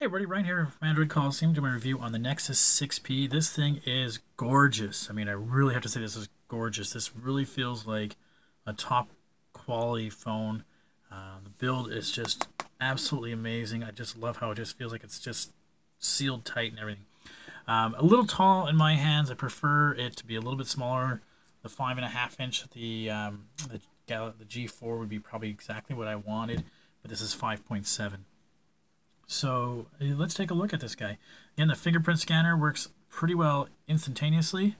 Hey everybody, Ryan here from Android Coliseum doing my review on the Nexus 6P. This thing is gorgeous. I mean, I really have to say this is gorgeous. This really feels like a top quality phone. The build is just absolutely amazing. I just love how it just feels like it's just sealed tight and everything. A little tall in my hands. I prefer it to be a little bit smaller. The 5.5 inch, the G4 would be probably exactly what I wanted, but this is 5.7. So let's take a look at this guy. Again, the fingerprint scanner works pretty well instantaneously.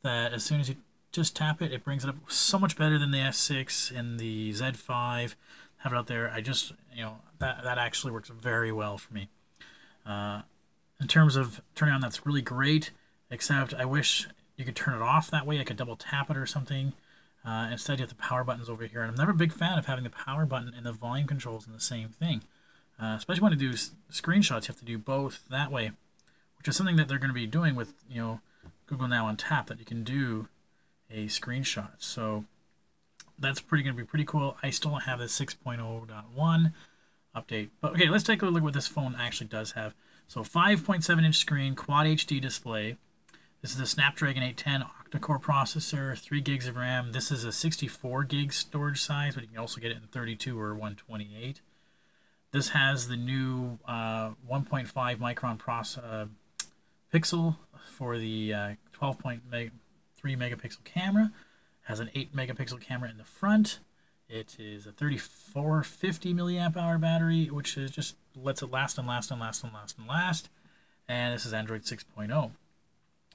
That as soon as you just tap it, it brings it up so much better than the S6 and the Z5. Have it out there. I just, that actually works very well for me. In terms of turning on, that's really great. Except I wish you could turn it off that way. I could double tap it or something. Instead, you have the power buttons over here. And I'm never a big fan of having the power button and the volume controls in the same thing. Especially when you do screenshots, you have to do both that way, which is something that they're going to be doing with Google Now on tap, that you can do a screenshot. So that's going to be pretty cool. I still don't have the 6.0.1 update, but okay, let's take a look at what this phone actually does have. So 5.7-inch screen, Quad HD display. This is a Snapdragon 810 octa-core processor, 3 gigs of RAM. This is a 64 gig storage size, but you can also get it in 32 or 128. This has the new 1.5 micron pixel for the 12.3 megapixel camera. Has an 8 megapixel camera in the front. It is a 3450 milliamp hour battery, which is just lets it last and last and last and last and last. And this is Android 6.0.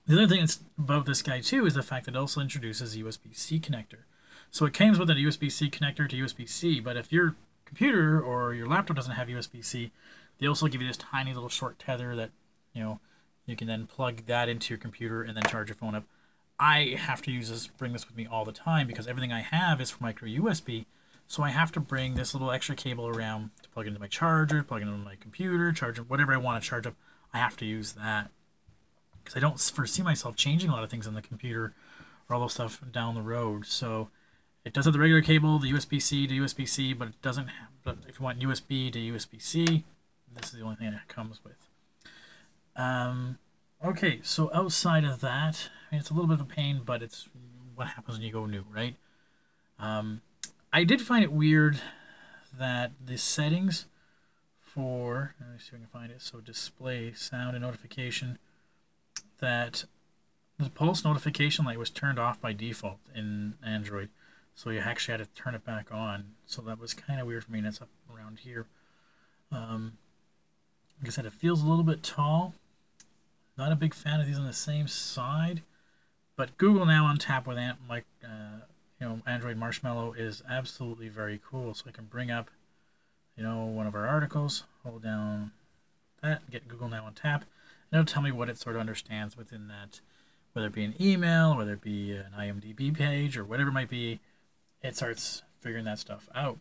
The other thing that's about this guy too is the fact that it also introduces a USB-C connector. So it comes with a USB-C connector to USB-C, but if you're computer or your laptop doesn't have USB-C, they also give you this tiny little short tether that you can then plug that into your computer and then charge your phone up. I have to bring this with me all the time because everything I have is for micro USB, so I have to bring this little extra cable around to plug into my charger, plug into my computer, charger, whatever I want to charge up. I have to use that because I don't foresee myself changing a lot of things on the computer or all those stuff down the road. So it does have the regular cable, the USB-C to USB-C, but it doesn't have, but if you want USB to USB-C, this is the only thing it comes with. Okay, so outside of that, I mean, it's a little bit of a pain, but it's what happens when you go new, right? I did find it weird that the settings for, let me see if I can find it, so display, sound, and notification, that the pulse notification light was turned off by default in Android. So you actually had to turn it back on. So that was kind of weird for me, and it's up around here. Like I said, it feels a little bit tall. Not a big fan of these on the same side. But Google Now on tap with Android Marshmallow is absolutely very cool. So I can bring up, one of our articles, hold down that, get Google Now on tap, and it'll tell me what it sort of understands within that, whether it be an email, whether it be an IMDb page, or whatever it might be. It starts figuring that stuff out.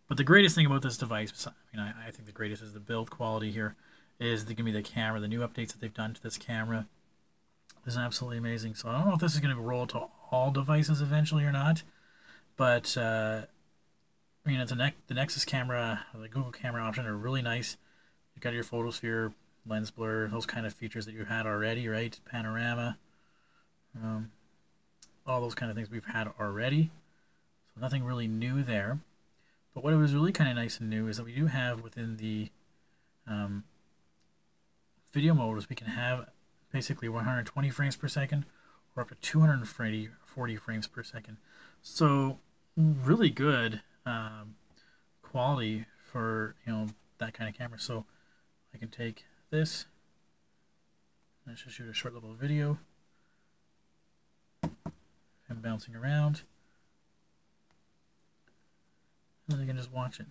But the greatest thing about this device, I think the greatest is the build quality here, is going to be the camera, the new updates that they've done to this camera. This is absolutely amazing. So I don't know if this is going to roll to all devices eventually or not, but the Nexus camera, the Google camera option are really nice. You've got your photosphere, lens blur, those kind of features that you had already, right? Panorama, all those kind of things we've had already. So nothing really new there. But what was really kind of nice and new is that we do have within the video mode is we can have basically 120 frames per second or up to 240 frames per second. So really good quality for that kind of camera. So I can take this and just shoot a short little video. I'm bouncing around. And then I can just watch it.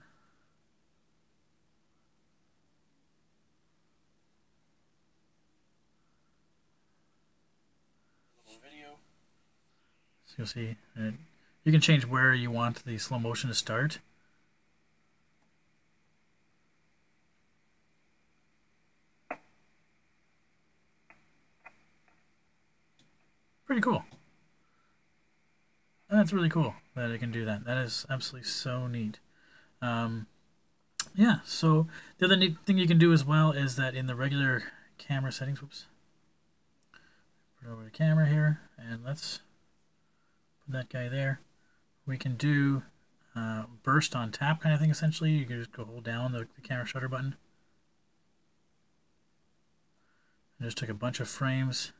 Little video. So you'll see, you can change where you want the slow motion to start. Pretty cool. And that's really cool that it can do that. That is absolutely so neat. Yeah, so the other neat thing you can do as well is that in the regular camera settings, whoops, put over the camera here, and let's put that guy there. We can do burst on tap kind of thing, essentially. You can just go hold down the camera shutter button. I just took a bunch of frames,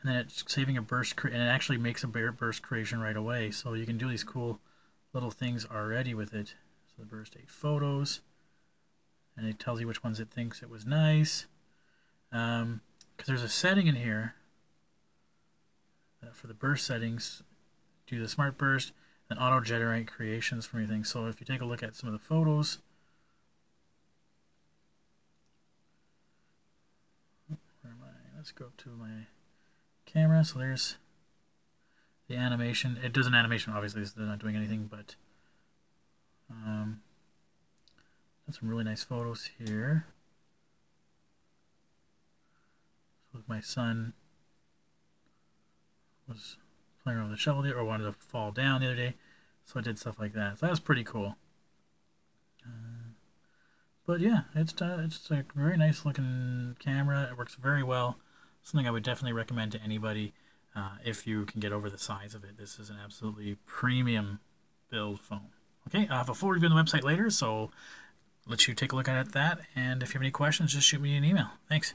and then it's saving a burst, and it actually makes a burst creation right away. So you can do these cool little things already with it. So the burst 8 photos, and it tells you which ones it thinks it was nice. Because there's a setting in here for the burst settings, do the smart burst, and auto generate creations from everything. So if you take a look at some of the photos, where am I? Let's go to my camera. So there's the animation. It does an animation, obviously, so they're not doing anything, but got some really nice photos here. So my son was playing around with the shovel there, or wanted to fall down the other day, so I did stuff like that. So that was pretty cool. But yeah, it's a very nice looking camera. It works very well. Something I would definitely recommend to anybody if you can get over the size of it. This is an absolutely premium build phone. Okay, I'll have a full review on the website later, so let you take a look at that. And if you have any questions, just shoot me an email. Thanks.